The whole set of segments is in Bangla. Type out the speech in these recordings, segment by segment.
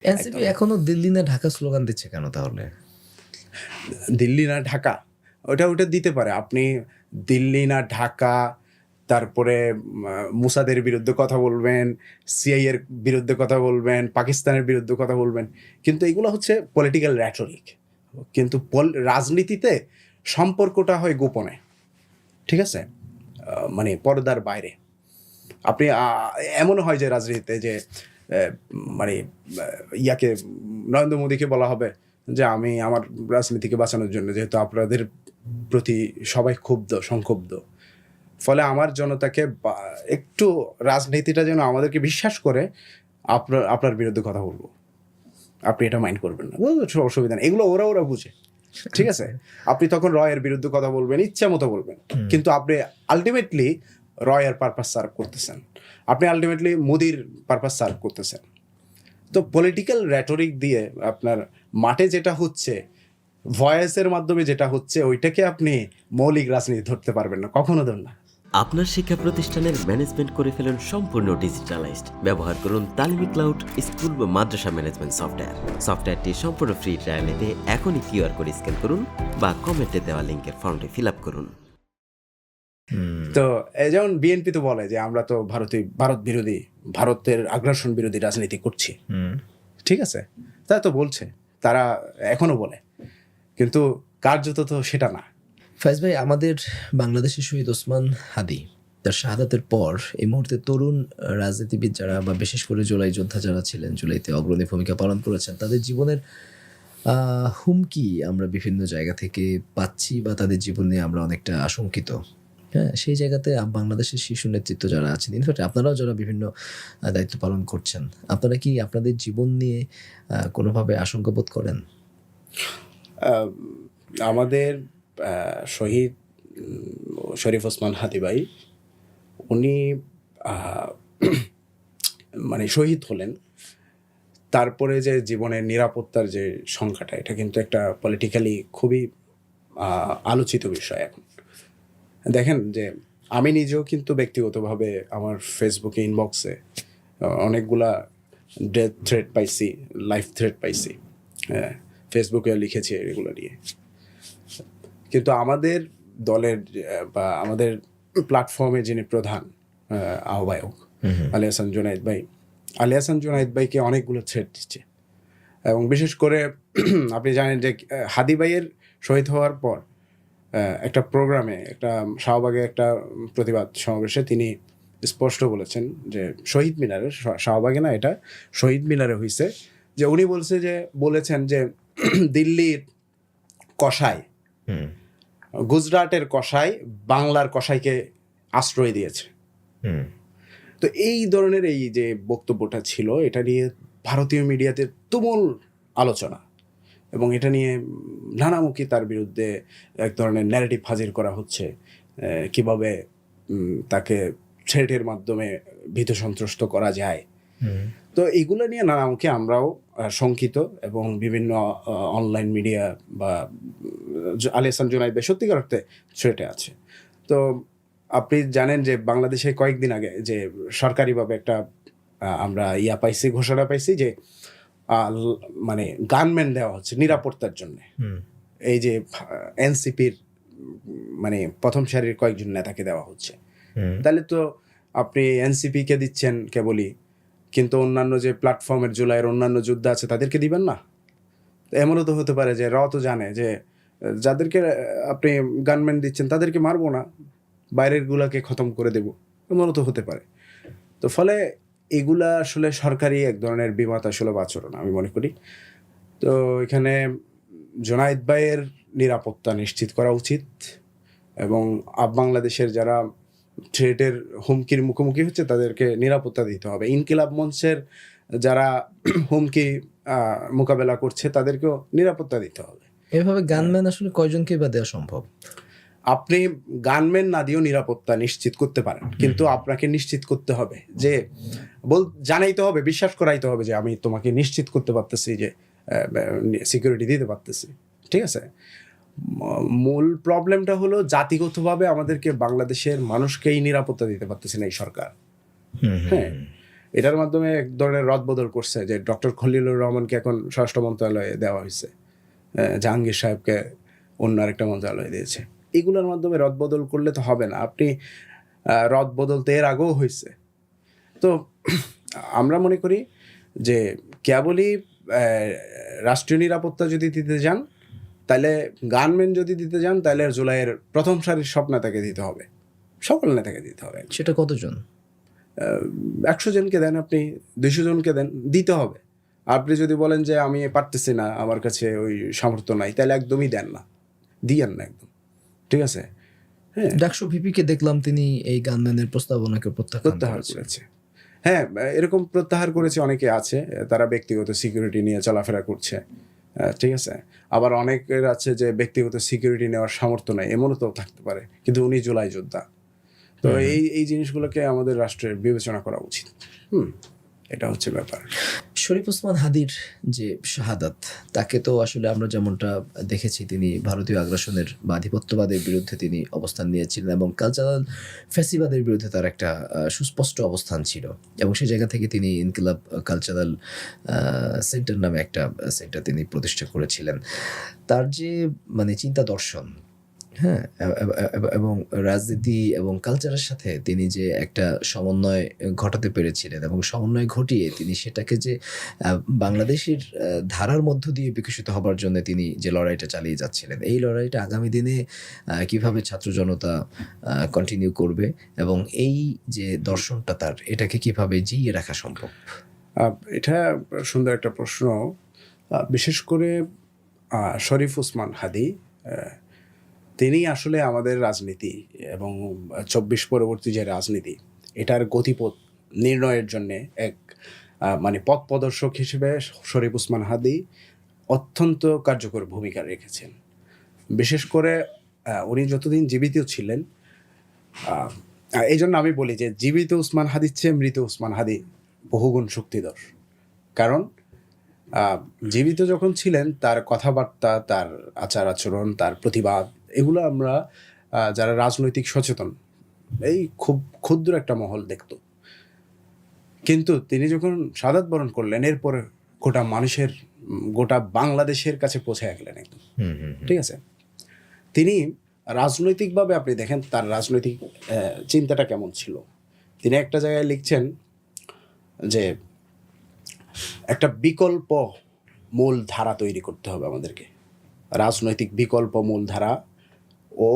এনসিপি এখনো দিল্লি না ঢাকা স্লোগান দিচ্ছে কেন তাহলে? দিল্লি না ঢাকা, ওটা দিতে পারে। আপনি দিল্লি না ঢাকা, তারপরে মুসাদের বিরুদ্ধে কথা বলবেন, সিআই এর বিরুদ্ধে কথা বলবেন, পাকিস্তানের বিরুদ্ধে কথা বলবেন, কিন্তু এগুলো হচ্ছে পলিটিক্যাল র্যাটরিক। কিন্তু রাজনীতিতে সম্পর্কটা হয় গোপনে, ঠিক আছে, মানে পর্দার বাইরে। আপনি এমনও হয় যে রাজনীতিতে যে মানে ইয়াকে নরেন্দ্র মোদীকে বলা হবে যে আমি আমার রাজনীতিকে বাঁচানোর জন্য, যেহেতু আপনাদের প্রতি সবাই সংক্ষুব্ধ, ফলে আমার জনতাকে একটু রাজনীতিটা যেন আমাদেরকে বিশ্বাস করে আপনার বিরুদ্ধে কথা বলবো, আপনি এটা মাইন্ড করবেন না, অসুবিধা নেই, এগুলো ওরা বুঝে, ঠিক আছে। আপনি তখন রয়ের বিরুদ্ধে কথা বলবেন, ইচ্ছা মতো বলবেন, কিন্তু আপনি আলটিমেটলি রয়ের পারপাস সার্ভ করতেছেন, আপনি আলটিমেটলি মোদির পারপাস সার্ভ করতেছেন। তো পলিটিক্যাল র্যাটরিক দিয়ে আপনার মাঠে যেটা হচ্ছে, ভয়েসের মাধ্যমে যেটা হচ্ছে, ওইটাকে আপনি মৌলিক রাজনীতি ধরতে পারবেন না, কখনো ধর না। আপনার শিক্ষা প্রতিষ্ঠানের ম্যানেজমেন্ট করে ফেলুন সম্পূর্ণ ডিজিটালাইজড। ব্যবহার করুন তালিমি ক্লাউড স্কুল বা মাদ্রাসা ম্যানেজমেন্ট সফটওয়্যার। সফটওয়্যারটি সম্পূর্ণ ফ্রি ট্রায়াল নিতে এখনই কিউআর কোড স্ক্যান করুন বা কমেন্টে দেওয়া লিঙ্কের ফর্মটি ফিল আপ করুন। তো যেমন বিএনপি তো বলে যে আমরা তো ভারত বিরোধী, ভারতের আগ্রাসন বিরোধী রাজনীতি করছি, ঠিক আছে, তারা তো বলছে, তারা এখনো বলে, কিন্তু কার্যত তো সেটা না। ফাইজ ভাই, আমাদের বাংলাদেশের শহীদ ওসমান হাদি তার শাহাদাতের পর এই মুহূর্তে তরুণ রাজনীতিবিদ যারা, বা বিশেষ করে জুলাই যোদ্ধা যারা ছিলেন, জুলাইতে অগ্রণী ভূমিকা পালন করেছেন, তাদের জীবনের হুমকি আমরা বিভিন্ন জায়গা থেকে পাচ্ছি, বা তাদের জীবন নিয়ে আমরা অনেকটা আশঙ্কিত। হ্যাঁ, সেই জায়গাতে বাংলাদেশের শীর্ষ নেতৃত্ব যারা আছেন, ইনফ্যাক্ট আপনারাও যারা বিভিন্ন দায়িত্ব পালন করছেন, আপনারা কি আপনাদের জীবন নিয়ে কোনোভাবে আশঙ্কা বোধ করেন? আমাদের শহীদ শরীফ ওসমান হাদি ভাই, উনি মানে শহীদ হলেন, তারপরে যে জীবনের নিরাপত্তার যে সংখ্যাটা, এটা কিন্তু একটা পলিটিক্যালি খুবই আলোচিত বিষয় এখন। দেখেন যে আমি নিজেও কিন্তু ব্যক্তিগতভাবে আমার ফেসবুকে ইনবক্সে অনেকগুলা ডেথ থ্রেট পাইছি, লাইফ থ্রেট পাইছি, হ্যাঁ, ফেসবুকে লিখেছি এগুলো নিয়ে। কিন্তু আমাদের দলের বা আমাদের প্ল্যাটফর্মে যিনি প্রধান আহ্বায়ক আলী হাসান জুনায়েদ ভাইকে অনেকগুলো থ্রেট দিচ্ছে, এবং বিশেষ করে আপনি জানেন যে হাদি ভাইয়ের শহীদ হওয়ার পর একটা প্রোগ্রামে, একটা শাহবাগে একটা প্রতিবাদ সমাবেশে তিনি স্পষ্ট বলেছেন যে শহীদ মিনারে, শাহবাগে না, এটা শহীদ মিনারে হয়েছে, যে উনি বলেছেন যে দিল্লির কসাই, গুজরাটের কসাই বাংলার কসাইকে আশ্রয় দিয়েছে। তো এই ধরনের এই যে বক্তব্যটা ছিল, এটা নিয়ে ভারতীয় মিডিয়াতে তুমুল আলোচনা, এবং এটা নিয়ে নানামুখী তার বিরুদ্ধে এক ধরনের ন্যারেটিভ হাজির করা হচ্ছে, কিভাবে তাকে থ্রেটের মাধ্যমে ভীত সন্ত্রস্ত করা যায়। তো এইগুলো নিয়ে নানামুখী আমরাও শঙ্কিত, এবং বিভিন্ন অনলাইন মিডিয়া বা আলী হাসান জুনায়েদ ভাই সত্যিকার অর্থে থ্রেটে আছে। তো আপনি জানেন যে বাংলাদেশে কয়েকদিন আগে যে সরকারিভাবে একটা আমরা ঘোষণা পাইছি যে মানে গানম্যান দেওয়া হচ্ছে নিরাপত্তার জন্য। এই যে এনসিপির মানে প্রথম সারির কয়েকজন নেতাকে দেওয়া হচ্ছে, তাহলে তো আপনি এনসিপিকে দিচ্ছেন কেবলই, কিন্তু অন্যান্য যে প্ল্যাটফর্মের জুলাইয়ের অন্যান্য যোদ্ধা আছে তাদেরকে দিবেন না? এমনও তো হতে পারে যে তো জানে যে যাদেরকে আপনি গানম্যান দিচ্ছেন তাদেরকে মারবো না, বাইরের গুলাকে খতম করে দেব, এমনও তো হতে পারে। তো ফলে এগুলা আসলে সরকারি এক ধরনের বিমাতা সুলভ আচরণ আমি মনে করি। তো এখানে জুনায়েদ ভাইয়ের নিরাপত্তা নিশ্চিত করা উচিত, এবং বাংলাদেশের যারা থ্রেটের হুমকির মুখোমুখি হচ্ছে তাদেরকে নিরাপত্তা দিতে হবে। ইনকিলাব মঞ্চের যারা হুমকি মোকাবেলা করছে তাদেরকেও নিরাপত্তা দিতে হবে। এভাবে গানম্যান আসলে কয়জনকে বা দেওয়া সম্ভব? আপনি গানম্যান না দিয়েও নিরাপত্তা নিশ্চিত করতে পারেন, কিন্তু আপনাকে নিশ্চিত করতে হবে যে জানাইতে হবে, বিশ্বাস করাইতে হবে যে আমি তোমাকে নিশ্চিত করতে পারতেছি যে সিকিউরিটি দিতে পারতেছি, ঠিক আছে। মূল প্রবলেমটা হলো জাতিগতভাবে আমাদেরকে বাংলাদেশের মানুষকেই নিরাপত্তা দিতে পারতেছে না এই সরকার। হ্যাঁ, এটার মাধ্যমে এক ধরনের রদবদল করছে, যে ডক্টর খলিলুর রহমানকে এখন স্বরাষ্ট্র মন্ত্রণালয়ে দেওয়া হয়েছে, জাহাঙ্গীর সাহেবকে অন্য আরেকটা মন্ত্রণালয়ে দিয়েছে। এগুলোর মাধ্যমে রদবদল করলে তো হবে না। আপনি রদবদল তো এর আগেও হয়েছে। তো আমরা মনে করি যে কেবলই রাষ্ট্রীয় নিরাপত্তা যদি দিতে যান, তাহলে গানম্যান যদি দিতে যান, তাহলে জুলাইয়ের প্রথম সারির সব নেতাকে দিতে হবে, সকল নেতাকে দিতে হবে। সেটা কতজন? 100 জনকে দেন, আপনি 200 জনকে দেন, দিতে হবে। আপনি যদি বলেন যে আমি পারতেছি না, আমার কাছে ওই সামর্থ্য নাই, তাহলে একদমই দেন না, দিয়েন না একদম, ঠিক আছে? হ্যাঁ, ডাকসু ভিপিকে দেখলাম তিনি এই গানম্যানের প্রস্তাবনাকে প্রত্যাহার করেছে। হ্যাঁ, এরকম প্রত্যাহার করেছে অনেকে আছে, তারা ব্যক্তিগত সিকিউরিটি নিয়ে চলাফেরা করছে, ঠিক আছে। আবার অনেকের আছে যে ব্যক্তিগত সিকিউরিটি নেওয়ার সামর্থ্য নেই, এমনও তো থাকতে পারে, কিন্তু উনি জুলাই যোদ্ধা। তো এই জিনিসগুলোকে আমাদের রাষ্ট্রের বিবেচনা করা উচিত। এটা হচ্ছে ব্যাপার। শরীফ ওসমান হাদির যে শাহাদাত, তাকে তো আসলে আমরা যেমনটা দেখেছি, তিনি ভারতীয় আগ্রাসনের বা আধিপত্যবাদের বিরুদ্ধে তিনি অবস্থান নিয়েছিলেন এবং কালচারাল ফ্যাসিবাদের বিরুদ্ধে তার একটা সুস্পষ্ট অবস্থান ছিল, এবং সেই জায়গা থেকে তিনি ইনকিলাব কালচারাল সেন্টার নামে একটা সেন্টার তিনি প্রতিষ্ঠা করেছিলেন। তার যে মানে চিন্তা দর্শন, হ্যাঁ, এবং রাজনীতি এবং কালচারের সাথে তিনি যে একটা সমন্বয় ঘটাতে পেরেছিলেন, এবং সমন্বয় ঘটিয়ে তিনি সেটাকে যে বাংলাদেশের ধারার মধ্য দিয়ে বিকশিত হবার জন্য তিনি যে লড়াইটা চালিয়ে যাচ্ছিলেন, এই লড়াইটা আগামী দিনে কিভাবে ছাত্র জনতা কন্টিনিউ করবে, এবং এই যে দর্শনটা তার, এটাকে কিভাবে জিইয়ে রাখা সম্ভব? এটা সুন্দর একটা প্রশ্ন। বিশেষ করে শরীফ ওসমান হাদি, তিনি আসলে আমাদের রাজনীতি এবং 24 পরবর্তী যে রাজনীতি, এটার গতিপথ নির্ণয়ের জন্যে এক মানে পথ প্রদর্শক হিসেবে শরীফ ওসমান হাদি অত্যন্ত কার্যকর ভূমিকা রেখেছেন। বিশেষ করে উনি যতদিন জীবিত ছিলেন, এই জন্য আমি বলি যে জীবিত ওসমান হাদির চেয়ে মৃত ওসমান হাদি বহুগুণ শক্তিধর। কারণ জীবিত যখন ছিলেন, তার কথাবার্তা, তার আচার আচরণ, তার প্রতিবাদ, এগুলো আমরা যারা রাজনৈতিক সচেতন, এই খুব ক্ষুদ্র একটা মহল দেখত। কিন্তু তিনি যখন শাহাদাত বরণ করলেন, এরপর গোটা মানুষের, গোটা বাংলাদেশের কাছে পৌঁছে গেলেন একদম, ঠিক আছে। তিনি রাজনৈতিকভাবে, আপনি দেখেন তার রাজনৈতিক চিন্তাটা কেমন ছিল। তিনি একটা জায়গায় লিখছেন যে একটা বিকল্প মূল ধারা তৈরি করতে হবে আমাদেরকে, রাজনৈতিক বিকল্প মূল ধারা ও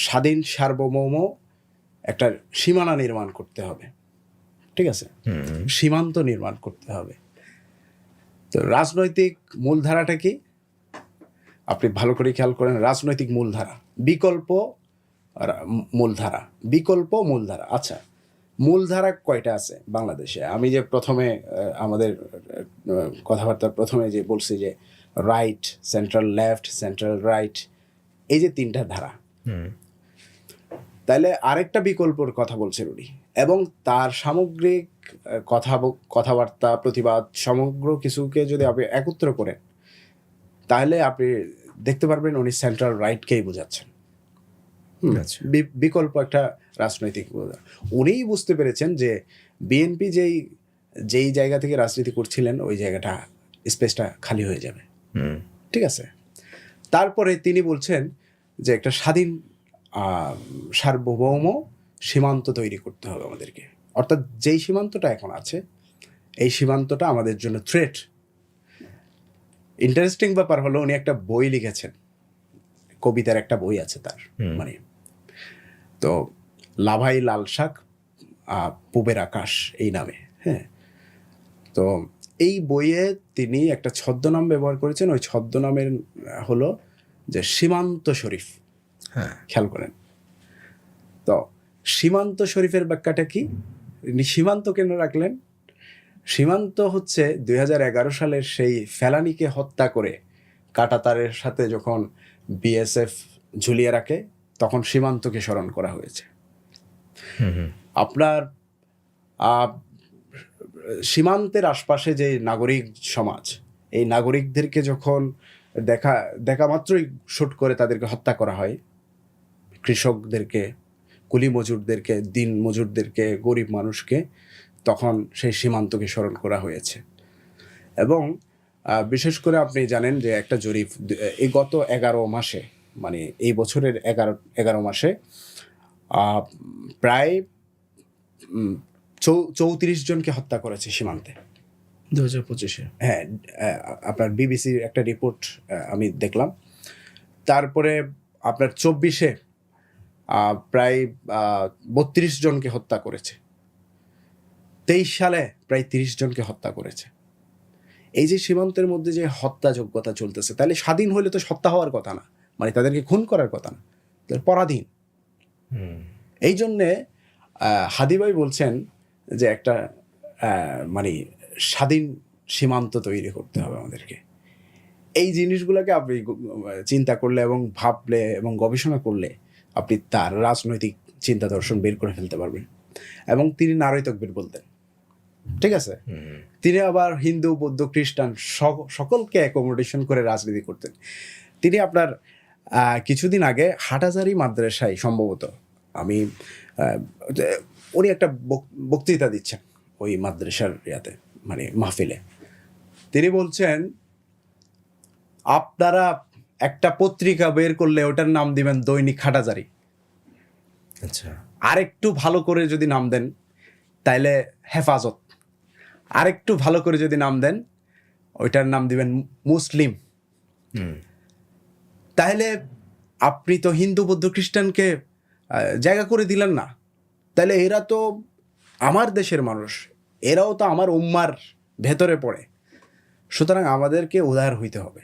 স্বাধীন সার্বভৌম একটা সীমানা নির্মাণ করতে হবে, ঠিক আছে, সীমান্ত নির্মাণ করতে হবে। তো রাজনৈতিক মূলধারাটা কি, আপনি ভালো করে খেয়াল করেন, রাজনৈতিক মূলধারা, বিকল্প মূলধারা, বিকল্প মূলধারা। আচ্ছা, মূলধারা কয়টা আছে বাংলাদেশে? আমি যে প্রথমে আমাদের কথাবার্তার প্রথমে যে বলছি যে right, central left, central right, এই যে 3টা ধারা, তাহলে আরেকটা বিকল্পর কথা বলছেন উনি, এবং তার সামগ্রিক কথাবার্তা, প্রতিবাদ, সমগ্র কিছুকে যদি আপনি একত্র করেন, তাহলে আপনি দেখতে পারবেন উনি সেন্ট্রাল রাইটকেই বোঝাচ্ছেন। বিকল্প একটা রাজনৈতিক, উনিই বুঝতে পেরেছেন যে বিএনপি যেই জায়গা থেকে রাজনীতি করছিলেন, ওই জায়গাটা, স্পেসটা খালি হয়ে যাবে, ঠিক আছে। তারপরে তিনি বলছেন যে একটা স্বাধীন সার্বভৌম সীমান্ত তৈরি করতে হবে আমাদেরকে, অর্থাৎ যেই সীমান্তটা এখন আছে, এই সীমান্তটা আমাদের জন্য থ্রেট। ইন্টারেস্টিং ব্যাপার হলো, উনি একটা বই লিখেছেন, কবিতার একটা বই আছে তার, মানে তো লাভাই লাল শাক পূবের আকাশ এই নামে, হ্যাঁ। তো এই বইয়ে তিনি একটা ছদ্মনাম ব্যবহার করেছেন, ওই ছদ্মনামের হলো যে সীমান্ত শরীফ। হ্যাঁ, খেয়াল করেন তো সীমান্ত শরীফের ব্যাখ্যাটা কি? সীমান্ত কেন রাখলেন? সীমান্ত হচ্ছে 2011 সালের সেই ফেলানিকে হত্যা করে কাঁটাতারের সাথে যখন বিএসএফ ঝুলিয়ে রাখে, তখন সীমান্তকে স্মরণ করা হয়েছে। আপনার সীমান্তের আশপাশে যে নাগরিক সমাজ, এই নাগরিকদেরকে যখন দেখা মাত্রই শুট করে তাদেরকে হত্যা করা হয়, কৃষকদেরকে, কুলি মজুরদেরকে, দিন মজুরদেরকে, গরিব মানুষকে তখন সেই সীমান্তকে স্মরণ করা হয়েছে। এবং বিশেষ করে আপনি জানেন যে একটা জরিপ এই গত 11 মাসে, মানে এই বছরের 11 মাসে প্রায় 34 জনকে হত্যা করেছে সীমান্তে 2025-এ। হ্যাঁ, আপনার বিবিসির একটা রিপোর্ট আমি দেখলাম। তারপরে আপনার 24-এ প্রায় 32 জনকে হত্যা করেছে। 23 সালে প্রায় 30 জনকে হত্যা করেছে। এই যে সীমান্তের মধ্যে যে হত্যাযোগ্যতা চলতেছে, তাহলে স্বাধীন হলে তো হত্যা হওয়ার কথা না, মানে তাদেরকে খুন করার কথা না, তাদের পরাধীন। এই জন্যে হাদি ভাই বলছেন যে একটা মানে স্বাধীন সীমান্ত তৈরি করতে হবে আমাদেরকে। এই জিনিসগুলোকে আপনি চিন্তা করলে এবং ভাবলে এবং গবেষণা করলে আপনি তার রাজনৈতিক চিন্তা দর্শন বের করে ফেলতে পারবেন। এবং তিনি নারী তকবীর বলতেন, ঠিক আছে। তিনি আবার হিন্দু, বৌদ্ধ, খ্রিস্টান সকলকে অ্যাকোমোডেশন করে রাজনীতি করতেন। তিনি আপনার কিছুদিন আগে হাটহাজারী মাদ্রাসায় সম্ভবত আমি উনি একটা বক্তৃতা দিচ্ছেন ওই মাদ্রাসার ইয়াতে, মানে মাহফিলে। তিনি বলছেন, আপনারা একটা পত্রিকা বের করলে ওটার নাম দিবেন দৈনিক হাটহাজারী। আচ্ছা, আরেকটু ভালো করে যদি নাম দেন তাইলে হেফাজত, আরেকটু ভালো করে যদি নাম দেন ওইটার নাম দিবেন মুসলিম। তাহলে আপনি তো হিন্দু, বৌদ্ধ, খ্রিস্টানকে জায়গা করে দিলেন না। তাহলে এরা তো আমার দেশের মানুষ, এরাও তো আমার উম্মার ভেতরে পড়ে। সুতরাং আমাদেরকে উদার হইতে হবে।